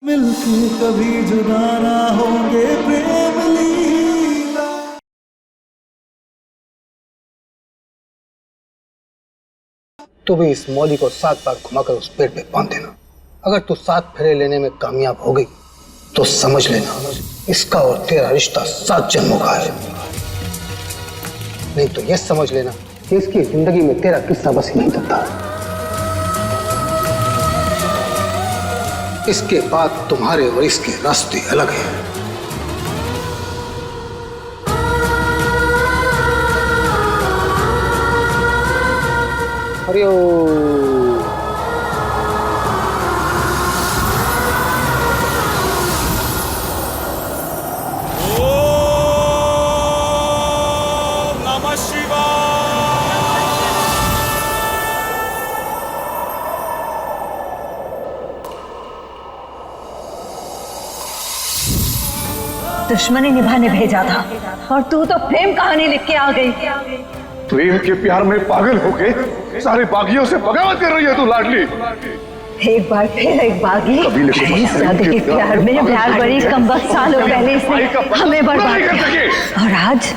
मिलके कभी जुदा ना होंगे प्रेम लीला। तू भी इस मौली को 7 बार घुमाकर उस पेड़ पे बांध देना। अगर तू 7 फेरे लेने में कामयाब हो गई तो समझ लेना इसका और तेरा रिश्ता 7 जन्मों का है। नहीं तो यह समझ लेना कि इसकी जिंदगी में तेरा किस्सा बस नहीं चलता। इसके बाद तुम्हारे और इसके रास्ते अलग हैं। हरिओम। दुश्मनी निभाने भेजा था और तू तो प्रेम कहानी लिख के आ गई। प्रेम के प्यार में पागल होके सारे बागियों से बगावत कर रही है तू लाडली। एक बार फिर एक बागी शादी के प्यार में प्यार बड़ी कमबख्त सालों पहले इसने हमें बर्बाद किया और आज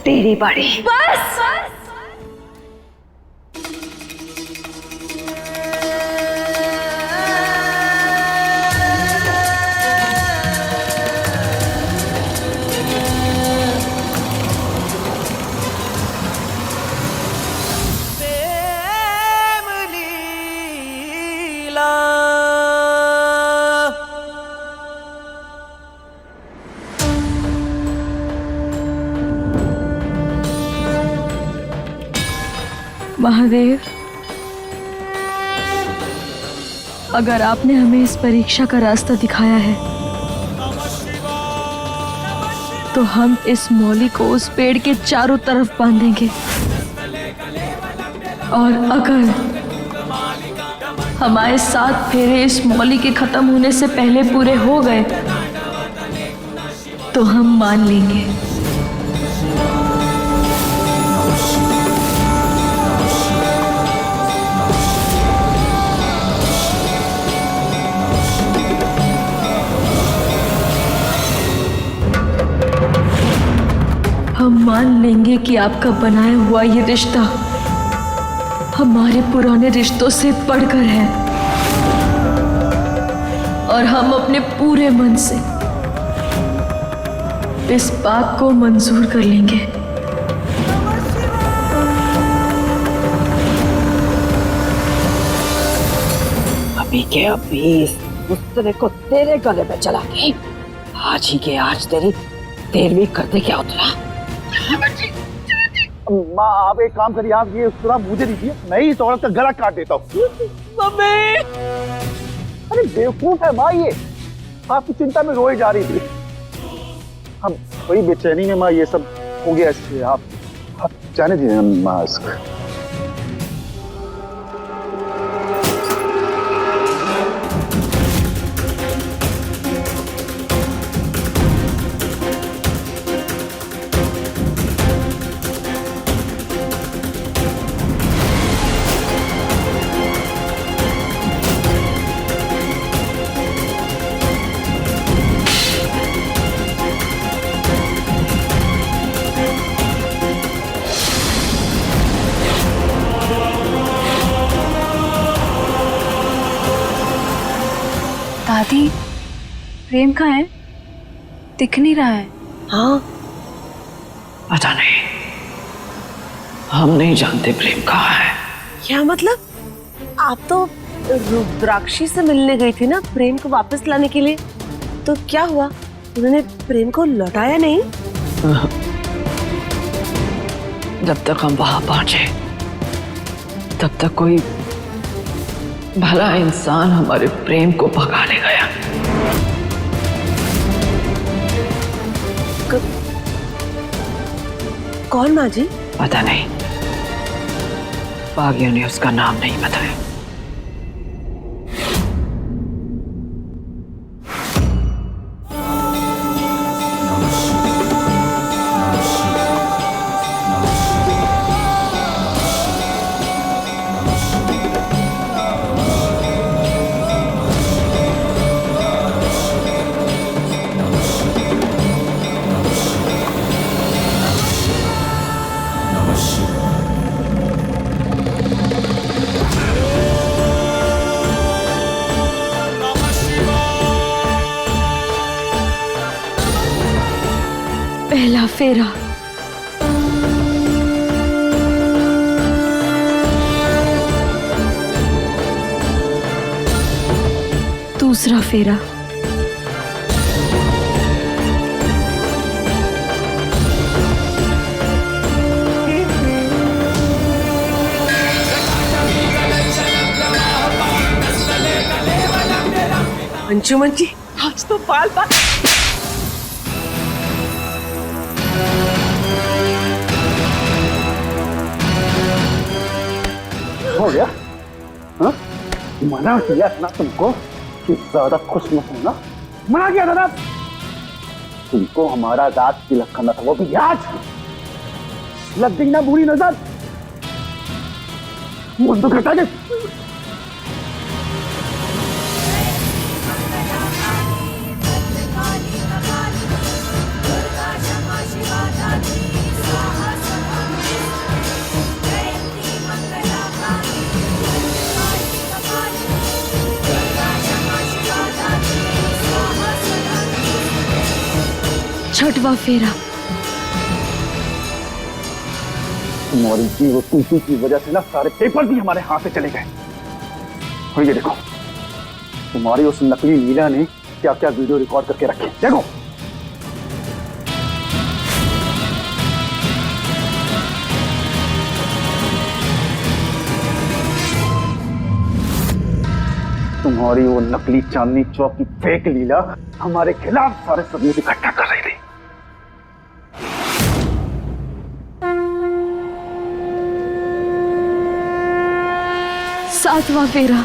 तेरी बारी। बस महादेव, अगर आपने हमें इस परीक्षा का रास्ता दिखाया है तो हम इस मौली को उस पेड़ के चारों तरफ बांधेंगे और अगर हमारे 7 फेरे इस मौली के खत्म होने से पहले पूरे हो गए तो हम मान लेंगे। हम मान लेंगे कि आपका बनाया हुआ ये रिश्ता हमारे पुराने रिश्तों से बढ़कर है और हम अपने पूरे मन से इस बात को मंजूर कर लेंगे। अभी के अभी उस तरह को तेरे गले पे चला के आज ही के आज तेरी 13वीं करते क्या उतरा। माँ आप एक काम करिए, आप ये पूरा मुझे दीजिए, मैं ही इस औरत का गला काट देता हूँ। मम्मी, अरे बेवकूफ है माँ ये, आपकी चिंता में रोए जा रही थी। हम बड़ी बेचैनी में माँ ये सब हो गया इससे आप जाने दीजिए माँ इसको। दादी, प्रेम कहाँ है? दिख नहीं रहा है। हाँ पता नहीं, हम नहीं जानते प्रेम कहाँ है। क्या मतलब? आप तो रुद्राक्षी से मिलने गई थी ना प्रेम को वापस लाने के लिए, तो क्या हुआ? उन्होंने प्रेम को लौटाया नहीं? जब तक हम वहां पहुंचे तब तक कोई भला इंसान हमारे प्रेम को भगा ले गया। कौन माँ जी? पता नहीं, बागियों ने उसका नाम नहीं बताया। पहला फेरा। दूसरा फेरा। अंशुमन जी, आज तो बाल बाल। हो गया? हाँ? मना किया था ना तुमको कि ज्यादा खुश मत होना। मना किया था ना तुमको, हमारा रात तिलक करना था, वो भी आज। लग गई ना बुरी नजर? मुंह तो कटा के। छठवां फेरा। तुम्हारी की वो टूटी की वजह से ना सारे पेपर भी हमारे हाथ से चले गए। और ये देखो, तुम्हारी उस नकली लीला ने क्या क्या वीडियो रिकॉर्ड करके रखे, देखो। तुम्हारी वो नकली चांदनी चौक की फेक लीला हमारे खिलाफ सारे सबूत इकट्ठा कर रही थी। सातवां फेरा।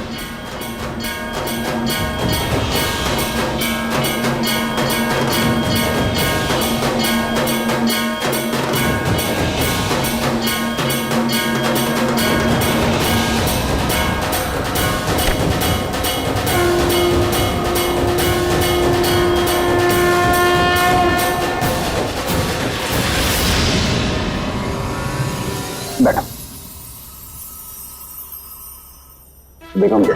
बैठो। बेगम जी,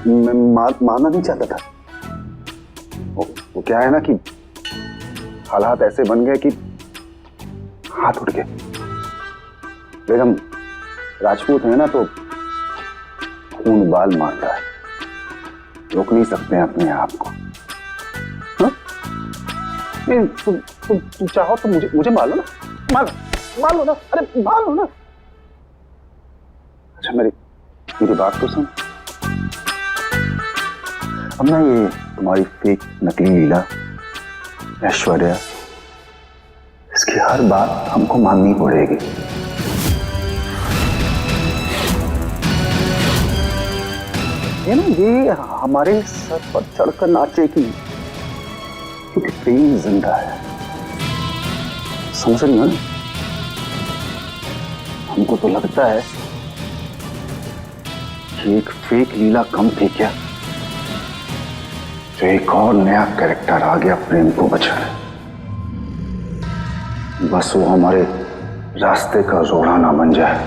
मैं मारना नहीं चाहता था। वो क्या है ना कि हालात ऐसे बन गए कि हाथ उठ गए। बेगम राजपूत है ना, तो खून बाल मारता है, रोक नहीं सकते हैं अपने आप को। तुम चाहो तो मुझे मार लो ना, मार लो ना, अरे मार लो ना। अच्छा मेरी बात तो सुन। अब ना ये तुम्हारी फेक नकली लीला, ऐश्वर्या, इसकी हर बात हमको माननी पड़ेगी। ये ना, ये हमारे सर पर चढ़कर नाचेगी क्योंकि प्रेम जिंदा है, समझ रही हो ना? हमको तो लगता है कि एक फेक लीला कम थी क्या, जो एक और नया कैरेक्टर आ गया प्रेम को बचाने। बस वो हमारे रास्ते का रोड़ा ना बन जाए।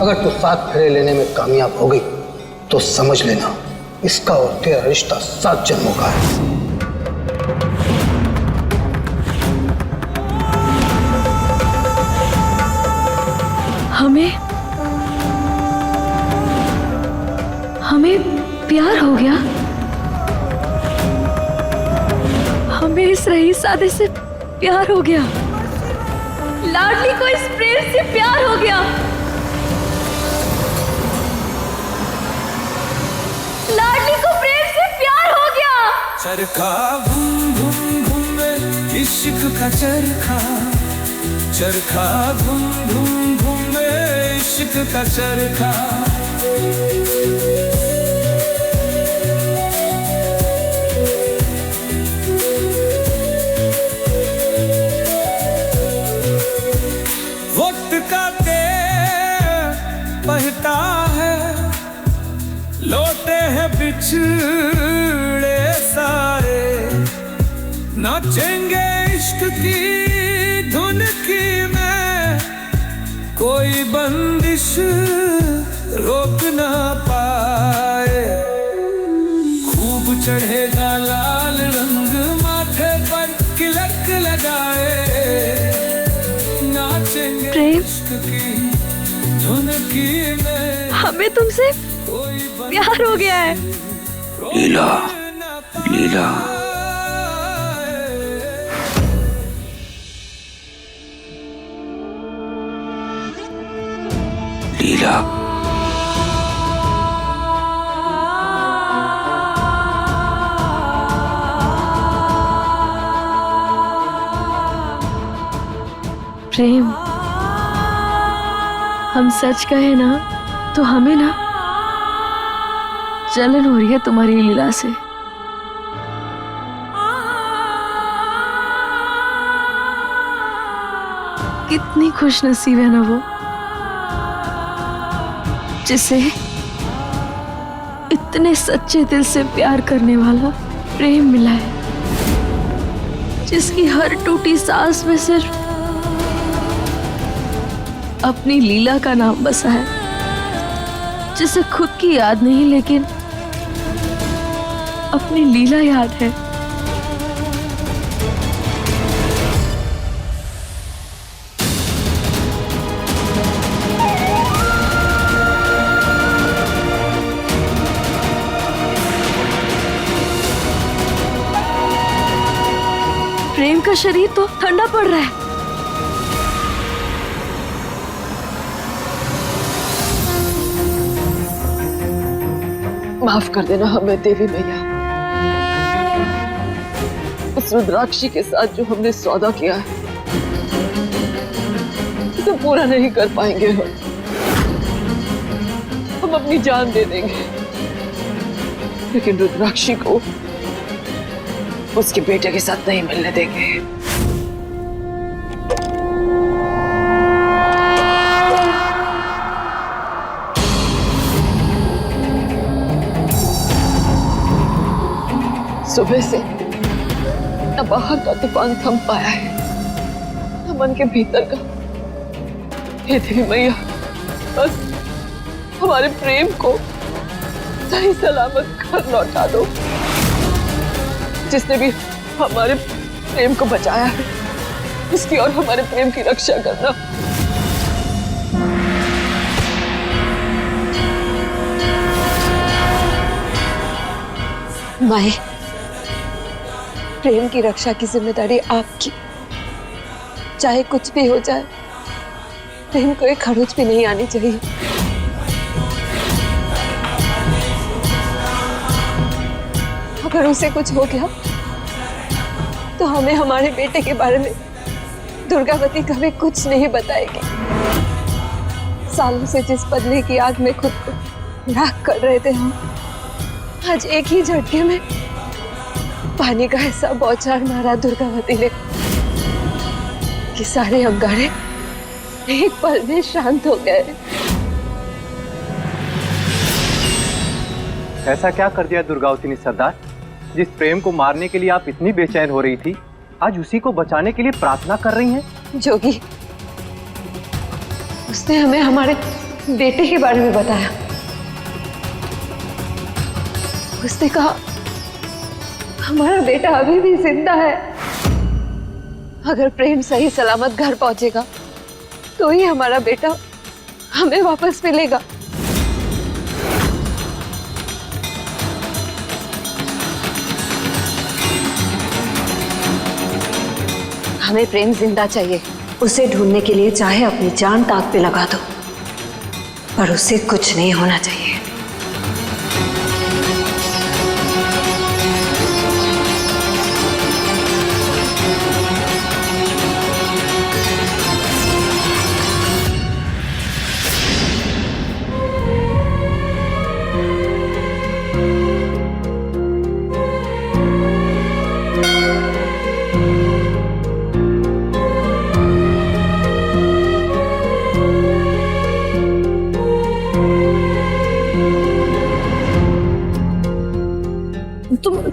अगर तू 7 फेरे लेने में कामयाब हो गई तो समझ लेना इसका और तेरा रिश्ता 7 जन्मों का है। हमें प्यार हो गया। हमें इस रईसादे से प्यार हो गया। लाडली को इस प्रेम से प्यार हो गया। लाडली चरखा घूम घूम घूमे इश्क का चरखा, चरखा घूम घूम घूमे इश्क का चरखा। वक्त का तेर बहता है, लौटे हैं बिछड़े सारे, नाचेंगे इश्क की धुन की में, कोई बंदिश रोक ना पाए। खूब चढ़ेगा लाल रंग माथे पर तिलक लगाए, नाचेंगे प्रेम, इश्क की धुन की में, हमें तुमसे कोई प्यार हो गया है। लीला, लीला, लीला। प्रेम, हम सच कहे ना तो हमें ना जलन हो रही है तुम्हारी लीला से। कितनी खुश नसीब है ना वो, जिसे इतने सच्चे दिल से प्यार करने वाला प्रेम मिला है, जिसकी हर टूटी सांस में सिर्फ अपनी लीला का नाम बसा है, जिसे खुद की याद नहीं लेकिन अपनी लीला याद है। प्रेम का शरीर तो ठंडा पड़ रहा है। माफ कर देना हमें देवी मैया, उस रुद्राक्षी के साथ जो हमने सौदा किया है उसे पूरा नहीं कर पाएंगे हम अपनी जान दे देंगे, लेकिन रुद्राक्षी को उसके बेटे के साथ नहीं मिलने देंगे। सुबह से न बाहर का तूफान थम पाया है, न मन के भीतर का। हे देवी मैया, बस हमारे प्रेम को सही सलामत घर लौटा दो। जिसने भी हमारे प्रेम को बचाया है उसकी और हमारे प्रेम की रक्षा करना। माए, प्रेम की रक्षा की जिम्मेदारी आपकी। चाहे कुछ भी हो जाए, प्रेम को एक खरोच भी नहीं आनी चाहिए। अगर उसे कुछ हो गया तो हमें हमारे बेटे के बारे में दुर्गावती कभी कुछ नहीं बताएगी। सालों से जिस बदले की आग में खुद को राख कर रहे थे हम, आज एक ही झटके में पानी का ऐसा बौछार मारा दुर्गावती ने कि सारे अंगारे एक पल में शांत हो गए। ऐसा क्या कर दिया दुर्गावती ने सरदार? जिस प्रेम को मारने के लिए आप इतनी बेचैन हो रही थी, आज उसी को बचाने के लिए प्रार्थना कर रही हैं। जोगी, उसने हमें हमारे बेटे के बारे में बताया। उसने कहा हमारा बेटा अभी भी जिंदा है। अगर प्रेम सही सलामत घर पहुंचेगा तो ही हमारा बेटा हमें वापस मिलेगा। हमें प्रेम जिंदा चाहिए। उसे ढूंढने के लिए चाहे अपनी जान ताक पे लगा दो, पर उसे कुछ नहीं होना चाहिए।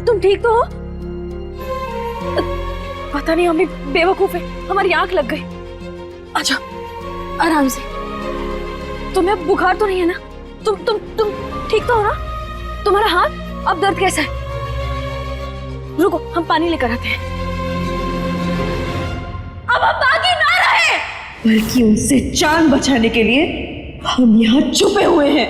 तुम ठीक तो हो? पता नहीं, हम भी बेवकूफ है, हमारी आंख लग गई। अच्छा आराम से। तुम्हें अब बुखार तो नहीं है ना? तुम ठीक तो हो ना? तुम्हारा हाथ अब दर्द कैसा है? रुको, हम पानी लेकर आते हैं। अब हम बागी ना रहे, बल्कि उनसे जान बचाने के लिए हम यहाँ छुपे हुए हैं।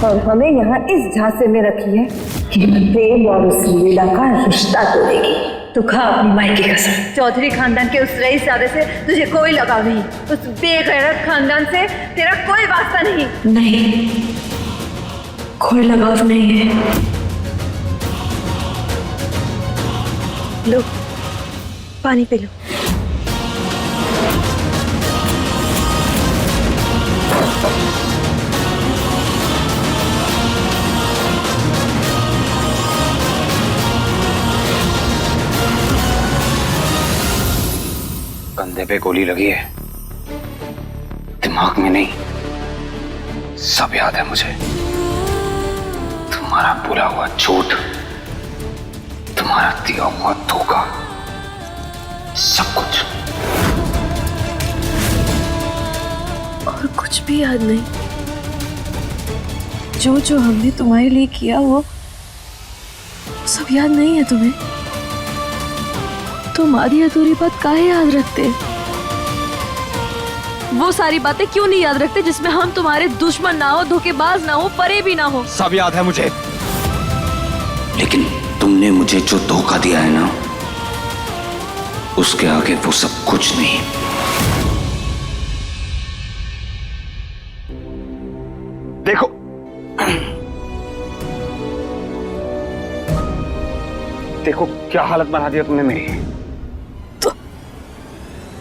और हमें यहाँ इस झांसे में रखी है कि प्रेम और उस लीला का रिश्ता तोड़ेगी। तो खा अपनी माई की कसम। चौधरी खानदान के उस रईसजादे से तुझे कोई लगाव नहीं, उस बेगैरत खानदान से तेरा कोई वास्ता नहीं। नहीं, कोई लगाव नहीं है। लो पानी पी लो। कंधे पे गोली लगी है, दिमाग में नहीं। सब याद है मुझे, तुम्हारा बुरा हुआ झूठ, तुम्हारा दिया हुआ धोखा, सब कुछ। और कुछ भी याद नहीं? जो जो हमने तुम्हारे लिए किया वो सब याद नहीं है तुम्हें? तुम आधी अधूरी बात काहे याद रखते? वो सारी बातें क्यों नहीं याद रखते जिसमें हम तुम्हारे दुश्मन ना हो, धोखेबाज ना हो, परे भी ना हो? सब याद है मुझे, लेकिन तुमने मुझे जो धोखा दिया है ना, उसके आगे वो सब कुछ नहीं। देखो, देखो क्या हालत बना दिया तुमने मेरी।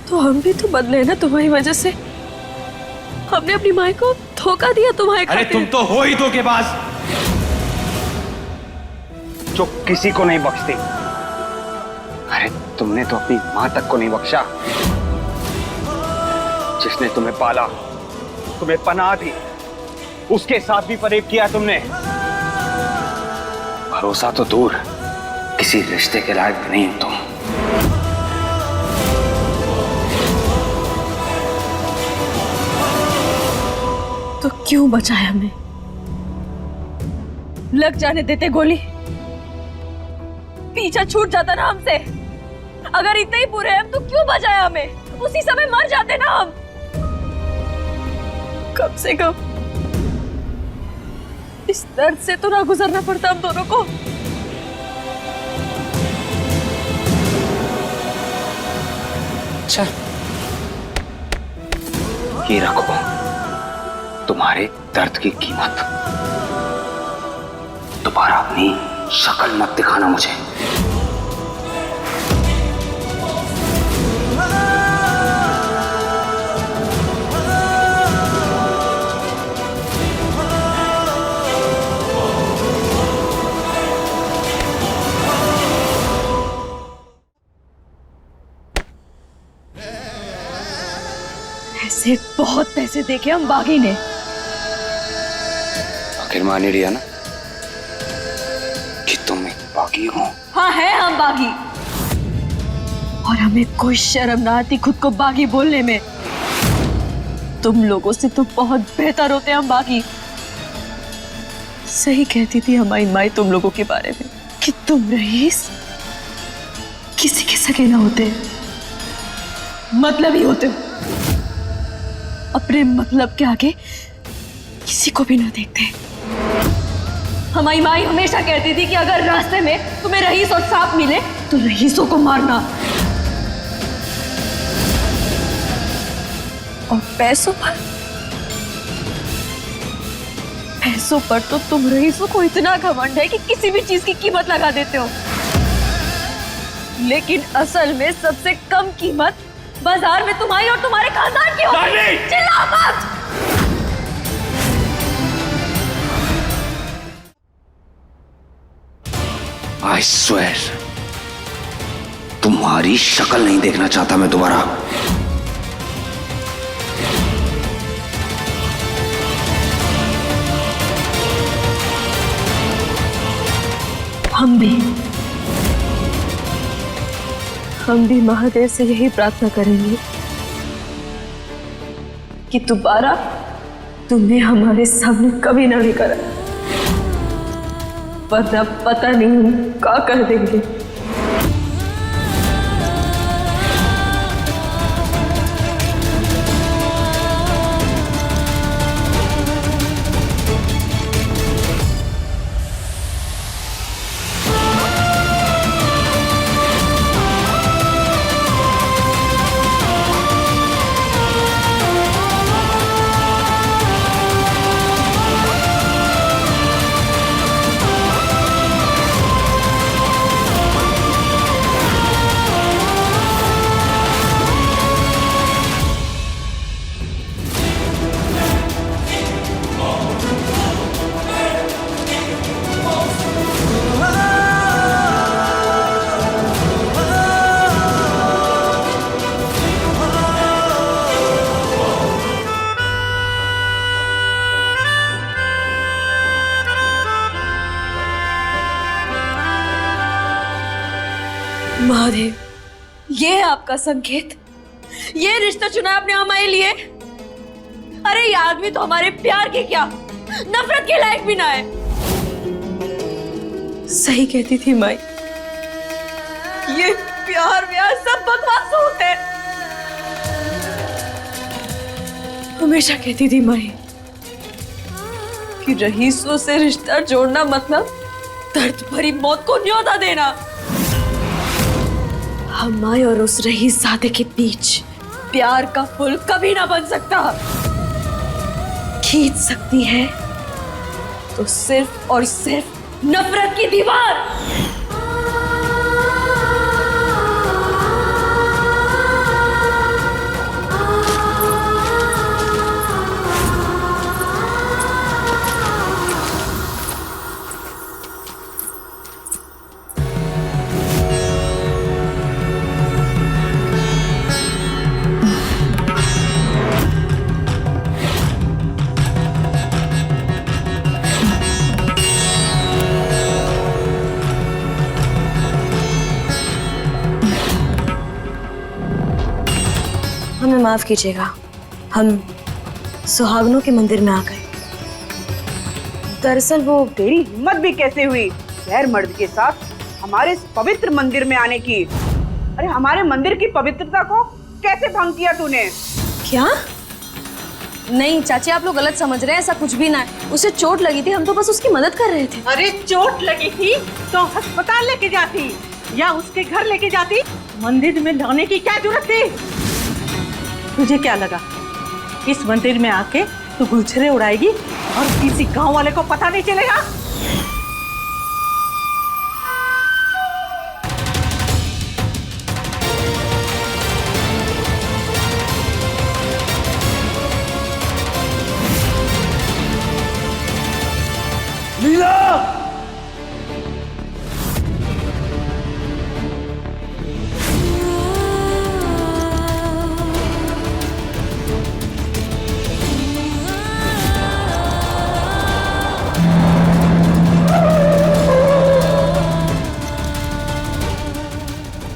तो हम भी तो बदले ना तुम्हारी वजह से। हमने अपनी माँ को धोखा दिया तुम्हारे खातिर। अरे तुम तो हो ही धोखेबाज, जो किसी को नहीं बख्शती। अरे तुमने तो अपनी माँ तक को नहीं बख्शा, जिसने तुम्हें पाला, तुम्हें पनाह दी, उसके साथ भी फरेब किया तुमने। भरोसा तो दूर, किसी रिश्ते के लायक नहीं हो तुम। तो क्यों बचाया हमें? लग जाने देते गोली, पीछा छूट जाता ना हमसे। अगर इतने ही बुरे हैं तो क्यों बचाया हमें? उसी समय मर जाते ना हम। कम से कम इस दर्द से तो ना गुजरना पड़ता हम दोनों को। अच्छा, ये रखो तुम्हारे दर्द की कीमत। दोबारा अपनी शक्ल मत दिखाना मुझे। ऐसे बहुत पैसे देके हम बागी ने। आखिर मान ही लिया ना कि तुम एक बागी हो। हाँ है हम बागी, और हमें कोई शर्म ना आती खुद को बागी बोलने में। तुम लोगों से तो बहुत बेहतर होते हम बागी। सही कहती थी हमारी माई तुम लोगों के बारे में कि तुम रईस किसी के सगे ना होते, मतलब ही होते हो। अपने मतलब के आगे किसी को भी ना देखते। हमारी माई हमेशा कहती थी कि अगर रास्ते में तुम्हें रईस और सांप मिले तो रईसों को मारना, और पैसों पर तो तुम रईसों को इतना घमंड है कि किसी भी चीज की कीमत लगा देते हो। लेकिन असल में सबसे कम कीमत बाजार में तुम्हारी और तुम्हारे खानदान की होगी। चिल्ला मत। I swear, तुम्हारी शक्ल नहीं देखना चाहता मैं दोबारा। हम भी महादेव से यही प्रार्थना करेंगे कि दोबारा तुमने हमारे सामने कभी ना भी करा, वरना पता नहीं हम क्या कर देंगे। महादेव, ये है आपका संकेत? ये रिश्ता चुना आपने हमारे लिए? अरे ये आदमी तो हमारे प्यार के क्या नफरत के लायक भी ना है। सही कहती थी माई, ये प्यार व्यार सब बकवास होते हैं। हमेशा कहती थी माई कि रईसों से रिश्ता जोड़ना मतलब दर्द भरी मौत को न्योता देना। हमारे और उस रईसजादे के बीच प्यार का पुल कभी ना बन सकता। खींच सकती है तो सिर्फ और सिर्फ नफरत की दीवार। हमें माफ कीजिएगा, हम सुहागनों के मंदिर में आ गए। दरअसल वो तेरी हिम्मत भी कैसे हुई गैर मर्द के साथ हमारे इस पवित्र मंदिर में आने की? अरे हमारे मंदिर की पवित्रता को कैसे भंग किया तूने? क्या? नहीं चाची, आप लोग गलत समझ रहे हैं, ऐसा कुछ भी ना है। उसे चोट लगी थी, हम तो बस उसकी मदद कर रहे थे। अरे चोट लगी थी तो अस्पताल लेके जाती या उसके घर लेके जाती, मंदिर में लाने की क्या जरूरत थी? तुझे क्या लगा इस मंदिर में आके तू गुलछरे उड़ाएगी और किसी गांव वाले को पता नहीं चलेगा? लीला!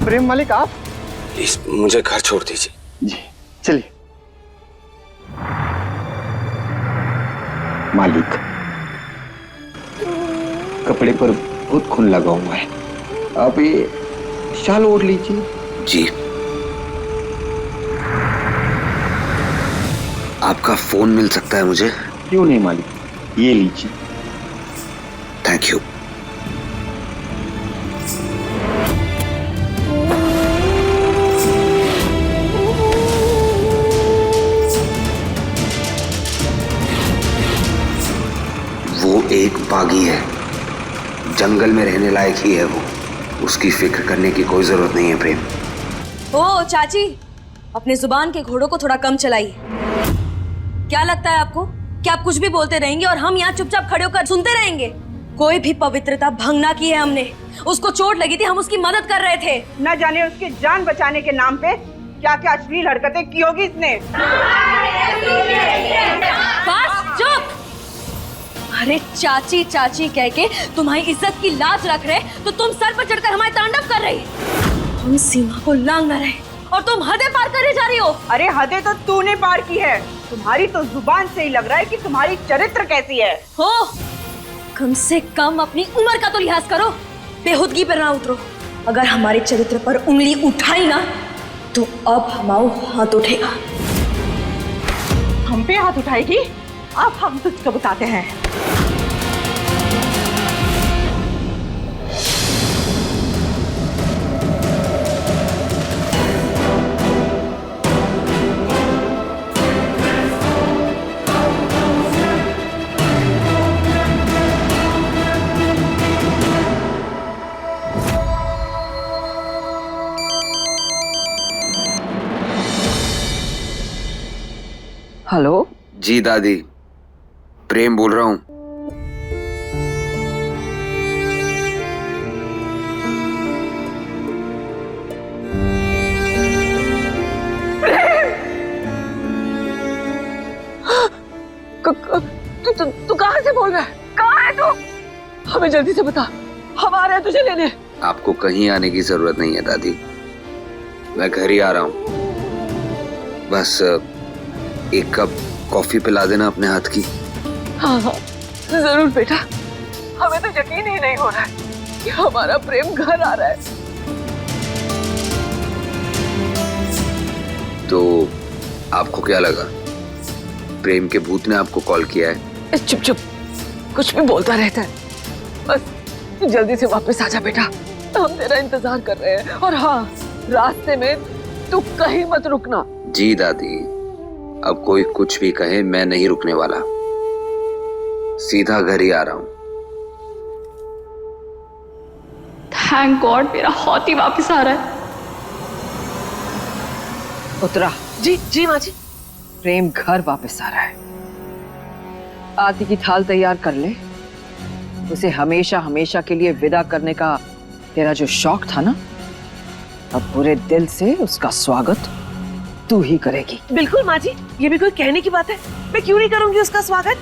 प्रेम मालिक आप? प्लीज मुझे घर छोड़ दीजिए। जी चलिए। मालिक, कपड़े पर बहुत खून लगा हुआ है, आप ये शाल ओढ़ लीजिए। जी। आपका फोन मिल सकता है मुझे? क्यों नहीं मालिक, ये लीजिए। Thank you. वो एक बागी है, जंगल में रहने लायक ही है वो। उसकी फिक्र करने की कोई जरूरत नहीं है प्रेम। ओ चाची, अपने जुबान के घोड़ों को थोड़ा कम चलाइए। क्या लगता है आपको कि आप कुछ भी बोलते रहेंगे और हम यहाँ चुपचाप खड़े होकर सुनते रहेंगे? कोई भी पवित्रता भंग ना की है हमने। उसको चोट लगी थी, हम उसकी मदद कर रहे थे। न जाने उसकी जान बचाने के नाम पे क्या क्या अश्लील हरकतें की होगी इसने। बस चुप। अरे चाची चाची कह के तुम्हारी इज्जत की लाज रख रहे तो तुम सर पर चढ़कर हमारे तांडव कर रही। हम सीमा को लांग न रहे और तुम हदें पार करे जा रही हो। अरे हदें तो तूने पार की है। तुम्हारी तो जुबान से ही लग रहा है कि तुम्हारी चरित्र कैसी है। हो कम से कम अपनी उम्र का तो लिहाज करो, बेहुदगी पर ना उतरो। अगर हमारे चरित्र पर उंगली उठाई ना तो अब हमारा हाथ उठेगा। हम पे हाथ उठाएगी? अब हम तुझको बताते हैं। हेलो जी दादी, प्रेम बोल रहा हूँ। तू कहाँ से बोल रहा है? कहाँ है तू? हमें जल्दी से बता, हम आ रहे हैं तुझे लेने। आपको कहीं आने की जरूरत नहीं है दादी, मैं घर ही आ रहा हूँ। बस एक कप कॉफी पिला देना अपने हाथ की। हाँ हाँ जरूर बेटा, हमें तो यकीन ही नहीं हो रहा है कि हमारा प्रेम घर आ रहा है। तो आपको क्या लगा, प्रेम के भूत ने आपको कॉल किया है? चुप चुप, कुछ भी बोलता रहता है। बस जल्दी से वापस आ जा बेटा, हम तेरा इंतजार कर रहे हैं। और हाँ, रास्ते में तू कहीं मत रुकना। जी दादी, अब कोई कुछ भी कहे मैं नहीं रुकने वाला, सीधा घर ही आ रहा हूँ। थैंक गॉड मेरा हौती वापस आ रहा है। उतरा। जी जी माँ जी। प्रेम घर वापस आ रहा है। आरती की थाल तैयार कर ले। उसे हमेशा हमेशा के लिए विदा करने का तेरा जो शौक था ना, अब पूरे दिल से उसका स्वागत तू ही करेगी। बिल्कुल माँ जी, ये भी कोई कहने की बात है? मैं क्यों नहीं करूंगी उसका स्वागत?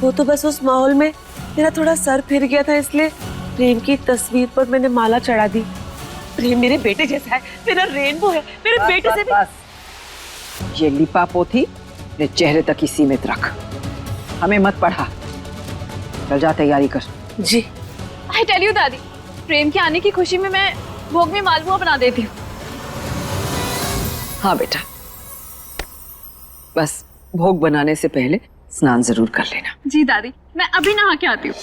वो तो बस उस माहौल में मेरा थोड़ा सर फिर गया था, इसलिए प्रेम की तस्वीर पर मैंने माला चढ़ा दी। प्रेम मेरे बेटे जैसा है, मेरा रेनबो है, मेरे बेटे से भी। ये लिपा पोथी अपने चेहरे तक ही सीमित रख, हमें मत पढ़ा। चल जा, तैयारी कर। जी। आई टेल यू दादी, प्रेम के आने की खुशी में मैं भोग में मालपुआ बना देती हूँ। हाँ बेटा, बस भोग बनाने से पहले स्नान जरूर कर लेना। जी दादी, मैं अभी नहा के आती हूँ।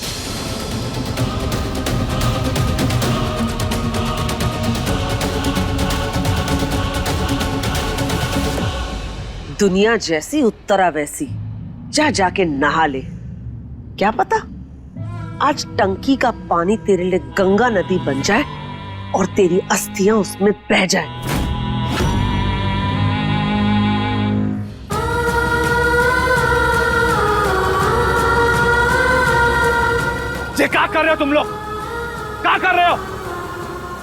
दुनिया जैसी उत्तरा वैसी, जा जाके नहा ले। क्या पता आज टंकी का पानी तेरे लिए गंगा नदी बन जाए और तेरी अस्थियां उसमें बह जाए। ये क्या कर रहे हो तुम लोग? क्या कर रहे हो?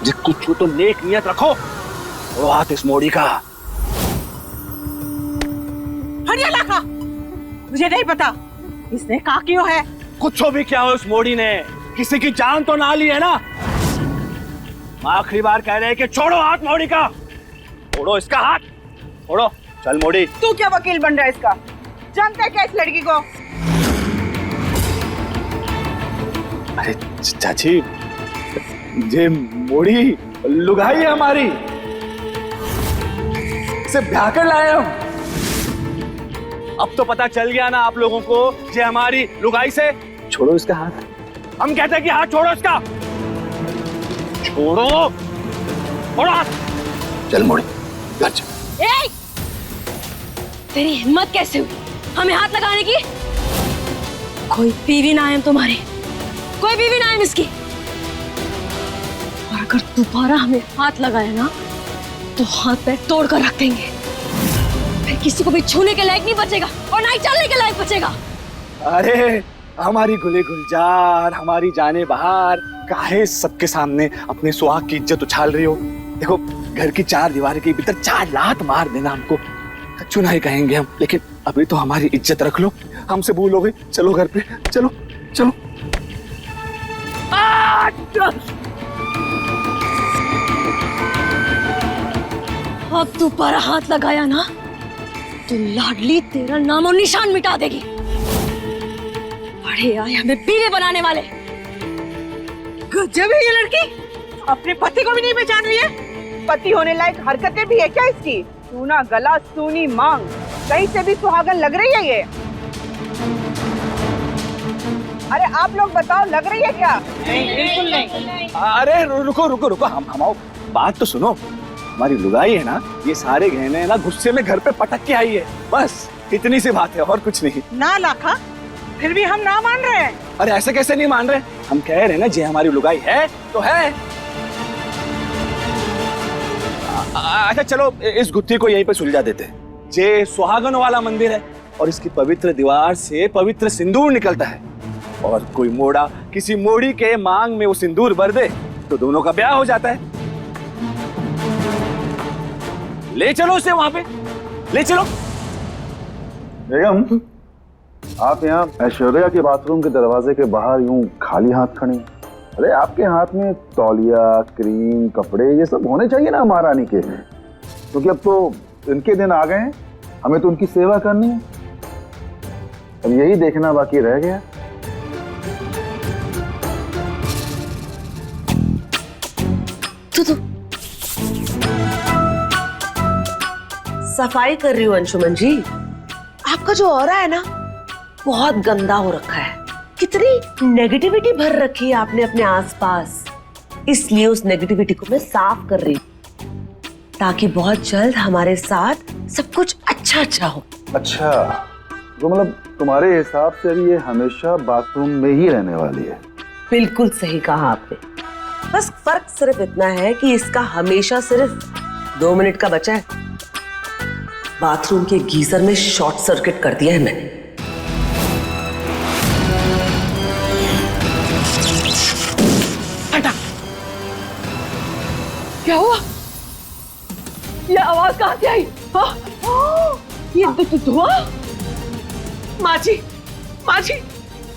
जी कुछ तो नेक नियत रखो। वो हाथ इस मोड़ी का। हरियाला का मुझे नहीं पता इसने क्या क्यों है। कुछ भी क्या हो, उस मोड़ी ने किसी की जान तो ना ली है ना? आखिरी बार कह रहे हैं कि छोड़ो हाथ मोड़ी का। छोड़ो इसका हाथ, छोड़ो। चल मोड़ी। तू क्या वकील बन रहा है इसका? जानता है क्या इस लड़की को? अरे चाची, ये मोड़ी लुगाई है हमारी, इसे ब्याह कर लाए हम। अब तो पता चल गया ना आप लोगों को ये हमारी लुगाई से। छोड़ो इसका हाथ। हम कहते हैं कि हाथ छोड़ो इसका। छोड़ो, छोड़ो हाथ। चल मोड़ी, घर चल। ए! तेरी हिम्मत कैसे हुई हमें हाथ लगाने की? कोई बीवी ना है तुम्हारी, कोई बीवी ना है इसकी। और अगर दोबारा हमें हाथ लगाया ना तो हाथ पैर तोड़ कर रख देंगे। फिर किसी को भी छूने के लायक नहीं बचेगा और ना ही चलने के लायक बचेगा। अरे हमारी गुले गुलजार, हमारी जाने बहार, काहे सबके सामने अपने सुहाग की इज्जत उछाल रही हो? देखो घर की चार दीवार के भीतर चार लात मार देना हमको, चुनाई कहेंगे हम, लेकिन अभी तो हमारी इज्जत रख लो, हमसे भूल हो गई। चलो घर पे, चलो चलो। अब दोबारा हाथ लगाया ना तो लाडली तेरा नामो निशान मिटा देगी। बड़े आए हमें बीवी बनाने वाले। गजब है ये लड़की, अपने पति को भी नहीं पहचान रही है। पति होने लायक हरकतें भी है क्या इसकी? सूना गला सूनी मांग, कहीं से भी सुहागन लग रही है ये। अरे आप लोग बताओ, लग रही है क्या? नहीं, बिल्कुल नहीं। अरे रुको रुको रुको, हम आओ, बात तो सुनो। हमारी लुगाई है ना, ये सारे गहने ना गुस्से में घर पे पटक के आई है, बस इतनी सी बात है और कुछ नहीं। ना लाखा, फिर भी हम ना मान रहे हैं। अरे ऐसे कैसे नहीं मान रहे, हम कह रहे हैं ना जे हमारी लुगाई है तो है। अच्छा चलो इस गुत्थी को यहीं पे सुलझा देते हैं। जे सुहागन वाला मंदिर है और इसकी पवित्र दीवार से पवित्र सिंदूर निकलता है, और कोई मोड़ा किसी मोड़ी के मांग में वो सिंदूर भर दे तो दोनों का ब्याह हो जाता है। ले चलो उसे वहां पे, ले चलो। बेगम, आप यहाँ ऐश्वर्या के बाथरूम के दरवाजे के बाहर यूं खाली हाथ खड़े हैं। अरे आपके हाथ में तौलिया, क्रीम, कपड़े ये सब होने चाहिए ना महारानी के, क्योंकि अब तो इनके दिन आ गए हैं, हमें तो उनकी सेवा करनी है। अब यही देखना बाकी रह गया। तू सफाई कर रही हूँ अंशुमन जी। आपका जो ऑरा है ना बहुत गंदा हो रखा है। कितनी नेगेटिविटी भर रखी है आपने अपने आसपास, इसलिए उस नेगेटिविटी को मैं साफ कर रही हूँ, ताकि बहुत जल्द हमारे साथ सब कुछ अच्छा अच्छा हो। अच्छा, तो मतलब तुम्हारे हिसाब से अभी ये हमेशा बाथरूम में ही रहने वाली है? बिल्कुल सही कहा आपने। बस फर्क सिर्फ इतना है कि इसका हमेशा सिर्फ 2 मिनट का बचा है। बाथरूम के गीजर में शॉर्ट सर्किट कर दिया है मैंने। हटा। क्या हुआ? ये आवाज कहां से आई? ये धुआं? माची, माची,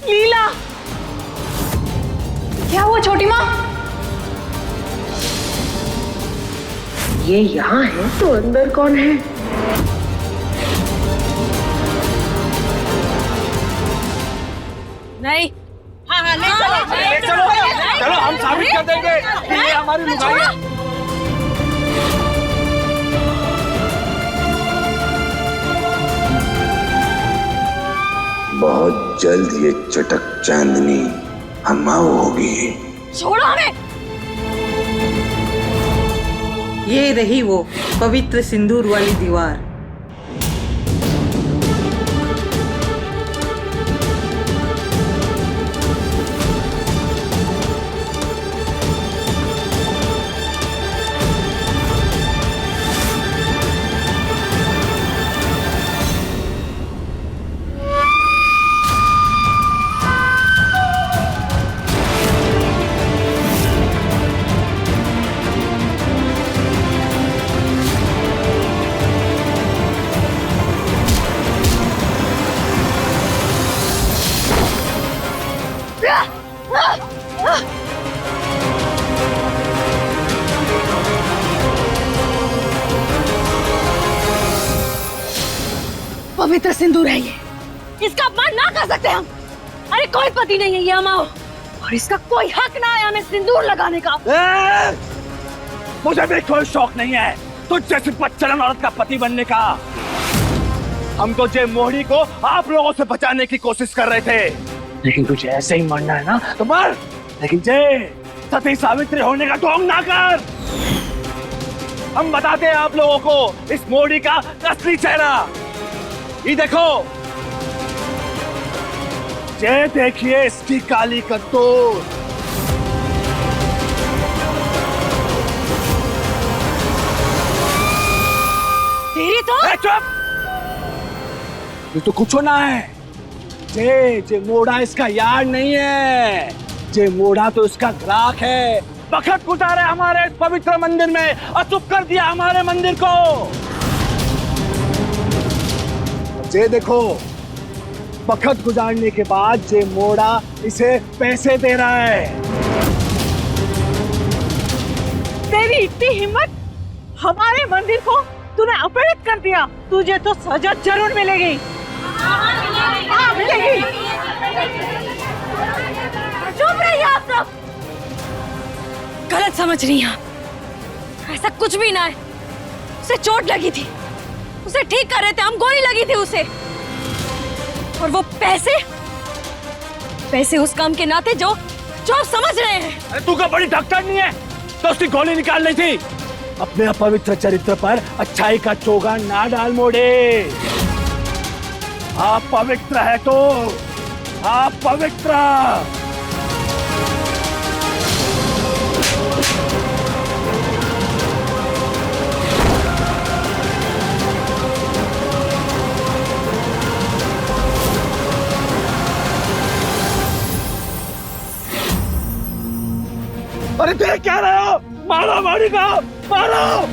लीला, क्या हुआ छोटी माँ? ये यहाँ है तो अंदर कौन है? नहीं। हाँ, ले चलो, चलो हम साबित कर देंगे कि ये हमारी लुगाई है। बहुत जल्द ये चटक चांदनी हमाऊ होगी। छोड़ो हमें। ये रही वो पवित्र सिंदूर वाली दीवार। पवित्र सिंदूर है ये, इसका अपमान ना कर सकते हम। अरे कोई पति नहीं है ये अमाओ, और इसका कोई हक ना है हमें सिंदूर लगाने का। मुझे भी कोई शौक नहीं है तुझ जैसी बदचलन औरत का पति बनने का। हम तो जय मोहरी को आप लोगों से बचाने की कोशिश कर रहे थे, लेकिन तुझे ऐसे ही मरना है ना तो मर, लेकिन जय सती सावित्री होने का ढोंग ना कर। हम बताते हैं आप लोगों को इस मोहरी का असली चेहरा। ये देखो जय, देखिए इसकी काली करतूत। तेरी तो चुप, ये तो कुछ ना है। जे मोड़ा इसका यार नहीं है, जे मोड़ा तो इसका ग्राहक है। वक्त गुजारे हमारे इस पवित्र मंदिर में और चुप कर दिया हमारे मंदिर को। जे देखो वक्त गुजारने के बाद जे मोड़ा इसे पैसे दे रहा है। तेरी इतनी हिम्मत, हमारे मंदिर को तूने अपवित्र कर दिया। तुझे तो सजा जरूर मिलेगी। हाँ, मिलेगी। चुप रहिए आप सब। गलत समझ रही हैं। ऐसा कुछ भी ना है। उसे चोट लगी थी, उसे ठीक कर रहे थे हम, गोली लगी थी उसे। और वो पैसे उस काम के नाते जो आप समझ रहे हैं। अरे तू क्या बड़ी डॉक्टर नहीं है तो उसकी गोली निकाल रही थी। अपने अपवित्र चरित्र पर अच्छाई का चोगा ना डाल मोड़े। आप पवित्र है तो आप पवित्र। अरे देख क्या रहे हो? मारो मारी का मारो।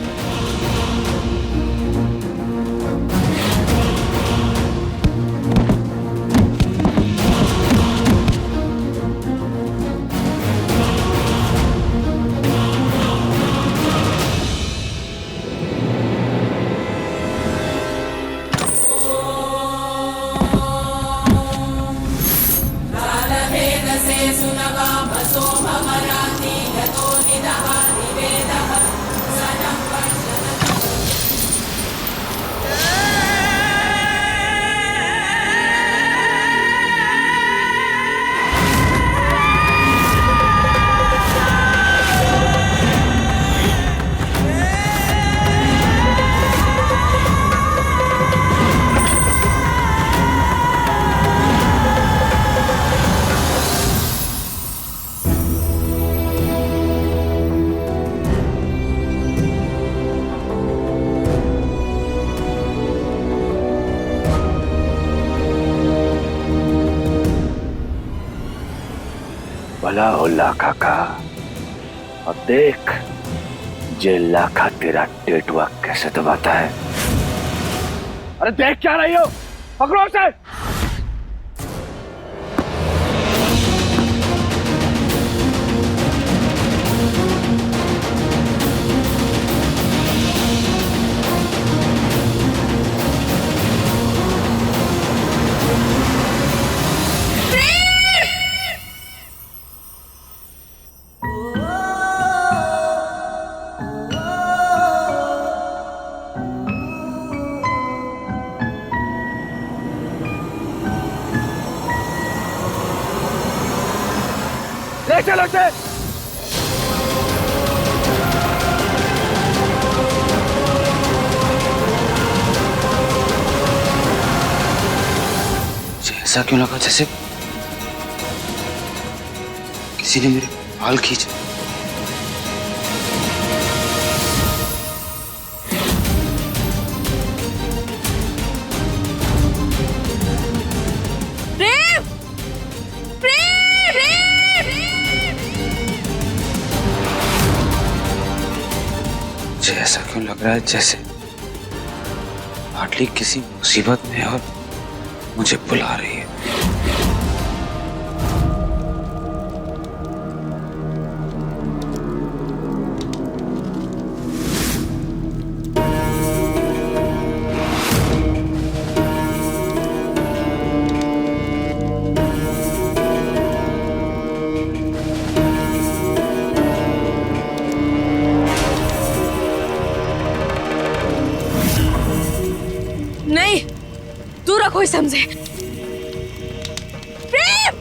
भला हो लाखा का। अब देख जे लाखा तेरा टेटुआ कैसे दबाता है। अरे देख क्या रही हो? पकड़ो उसे। ले चलो से। ऐसा क्यों लगा जैसे किसी ने मेरे बाल खींचे। मुझे ऐसा क्यों लग रहा है जैसे हार्डली किसी मुसीबत में और मुझे बुला रही है। नहीं, तू रखो समझे। प्रेम,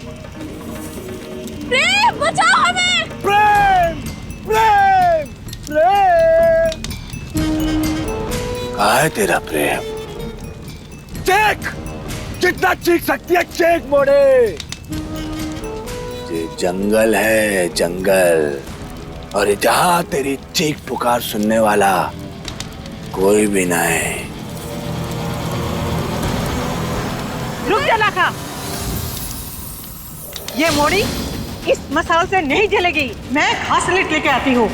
प्रेम बचाओ हमें। प्रेम, प्रेम, प्रेम। कहाँ है तेरा प्रेम? चेक, जितना चीख सकती है चेक मोड़े। ये जंगल है जंगल, और जहाँ तेरी चीख पुकार सुनने वाला कोई भी ना है। रुक जा लाखा। ये मोड़ी इस मसाल से नहीं जलेगी। मैं घासलेट लेके आती हूँ।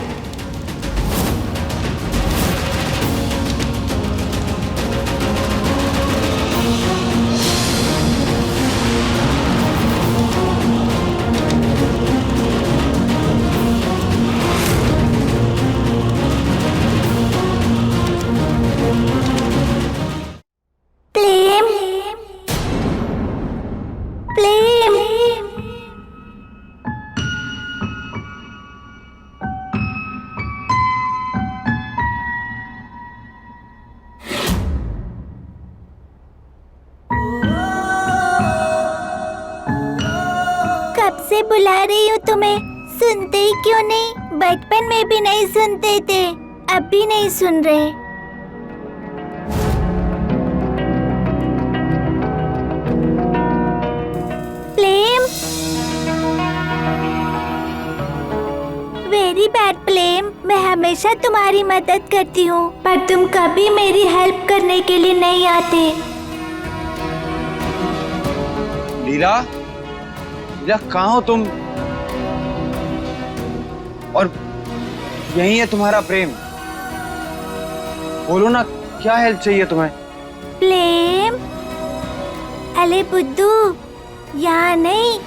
कब से बुला रही हूँ तुम्हें, सुनते ही क्यों नहीं? बचपन में भी नहीं सुनते थे, अब भी नहीं सुन रहे। प्लेम, वेरी बैड प्लेम। मैं हमेशा तुम्हारी मदद करती हूँ, पर तुम कभी मेरी हेल्प करने के लिए नहीं आते। लीला, लीला कहाँ हो तुम? और यही है तुम्हारा प्रेम? बोलो ना, क्या हेल्प चाहिए तुम्हें? प्लेम, अरे बुद्धू, यहाँ नहीं,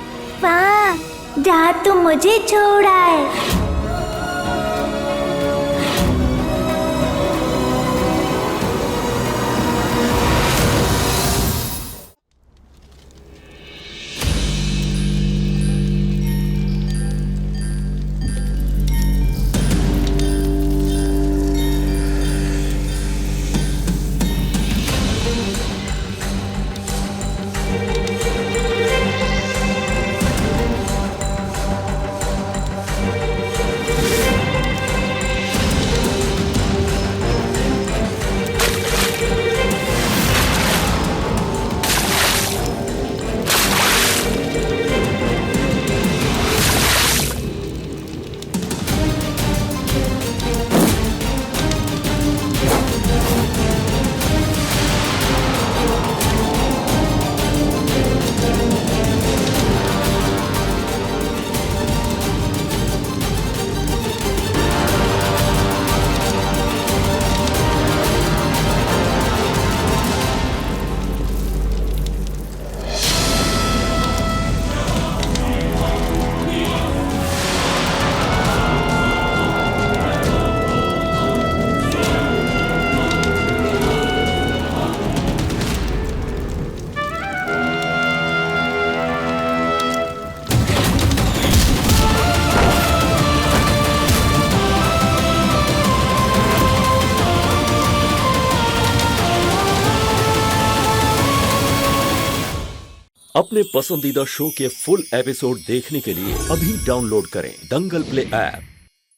वहाँ जहाँ तुम मुझे छोड़ आए। अपने पसंदीदा शो के फुल एपिसोड देखने के लिए अभी डाउनलोड करें दंगल प्ले ऐप।